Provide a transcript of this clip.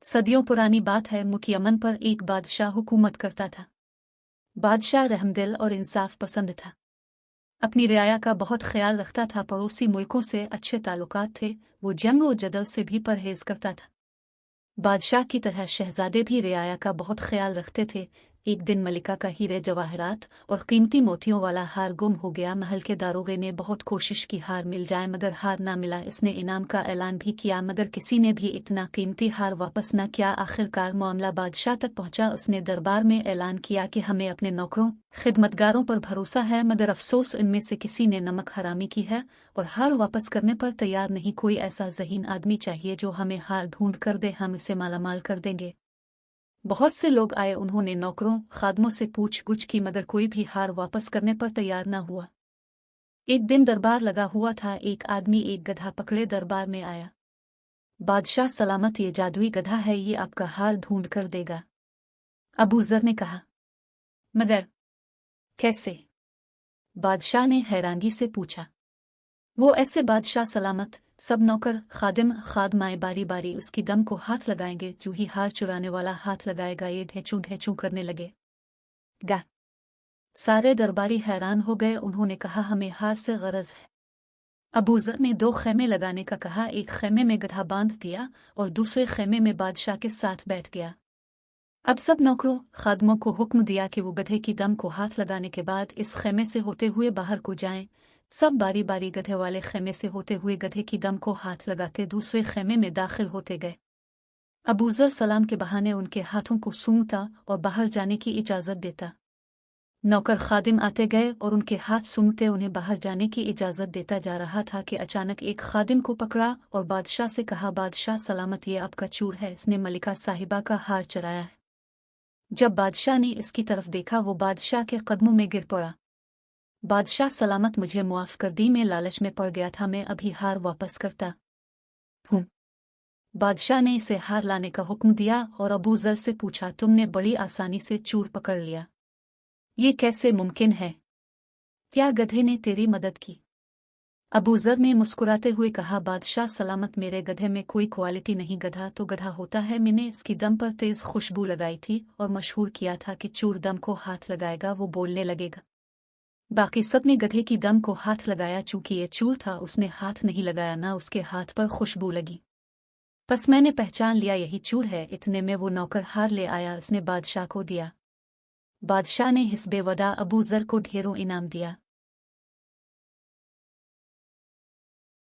सदियों पुरानी बात है, मुल्क यमन पर एक बादशाह हुकूमत करता था। बादशाह रहमदिल और इंसाफ पसंद था। अपनी रियाया का बहुत ख्याल रखता था। पड़ोसी मुल्कों से अच्छे ताल्लुकात थे। वो जंग और जदल से भी परहेज करता था। बादशाह की तरह शहजादे भी रियाया का बहुत ख्याल रखते थे। एक दिन मलिका का हीरे जवाहरात और कीमती मोतियों वाला हार गुम हो गया। महल के दारोगे ने बहुत कोशिश की हार मिल जाए, मगर हार ना मिला। इसने इनाम का ऐलान भी किया, मगर किसी ने भी इतना कीमती हार वापस न किया। आखिरकार मामला बादशाह तक पहुंचा। उसने दरबार में ऐलान किया कि हमें अपने नौकरों खिदमतगारों पर भरोसा है, मगर अफसोस इनमें से किसी ने नमक हरामी की है और हार वापस करने पर तैयार नहीं। कोई ऐसा ज़हीन आदमी चाहिए जो हमें हार ढूंढ कर दे, हम इसे मालामाल कर देंगे। बहुत से लोग आए। उन्होंने नौकरों खादमों से पूछ-गुछ की, मगर कोई भी हार वापस करने पर तैयार न हुआ। एक दिन दरबार लगा हुआ था। एक आदमी एक गधा पकड़े दरबार में आया। बादशाह सलामत, ये जादुई गधा है, ये आपका हार ढूंढ कर देगा। अबू जर ने कहा, मगर कैसे? बादशाह ने हैरानगी से पूछा। वो ऐसे बादशाह सलामत, सब नौकर खादिम खादमाएं बारी बारी उसकी दम को हाथ लगाएंगे। जो ही हार चुराने वाला हाथ लगाएगा, ये ढेचू ढेचू करने लगे गा। सारे दरबारी हैरान हो गए। उन्होंने कहा, हमें हार से गरज है। अबू जर ने 2 खेमे लगाने का कहा। एक खेमे में गधा बांध दिया और दूसरे खेमे में बादशाह के साथ बैठ गया। अब सब नौकरों खादमों को हुक्म दिया कि वो गधे की दम को हाथ लगाने के बाद इस खेमे से होते हुए बाहर को जाएं। सब बारी बारी गधे वाले खेमे से होते हुए गधे की दम को हाथ लगाते दूसरे खेमे में दाखिल होते गए। अबू जर सलाम के बहाने उनके हाथों को सूंघता और बाहर जाने की इजाज़त देता। नौकर खादिम आते गए और उनके हाथ सूंघते उन्हें बाहर जाने की इजाज़त देता जा रहा था कि अचानक एक खादिम को पकड़ा और बादशाह से कहा, बादशाह सलामत, ये आपका चूर है, इसने मलिका साहिबा का हार चुराया है। जब बादशाह ने इसकी तरफ देखा, वो बादशाह के कदमों में गिर पड़ा। बादशाह सलामत, मुझे मुआफ़ कर दी, मैं लालच में पड़ गया था, मैं अभी हार वापस करता हूँ। बादशाह ने इसे हार लाने का हुक्म दिया और अबू जर से पूछा, तुमने बड़ी आसानी से चूर पकड़ लिया, ये कैसे मुमकिन है? क्या गधे ने तेरी मदद की? अबू जर ने मुस्कुराते हुए कहा, बादशाह सलामत, मेरे गधे में कोई क्वालिटी नहीं। गधा तो गधा होता है। मैंने इसकी दम पर तेज खुशबू लगाई थी और मशहूर किया था कि चूर दम को हाथ लगाएगा वो बोलने लगेगा। बाकी सब ने गधे की दम को हाथ लगाया। चूंकि ये चूर था, उसने हाथ नहीं लगाया, ना उसके हाथ पर खुशबू लगी। बस मैंने पहचान लिया, यही चूर है। इतने में वो नौकर हार ले आया, उसने बादशाह को दिया। बादशाह ने हिस्बे वदा अबू जर को ढेरों इनाम दिया।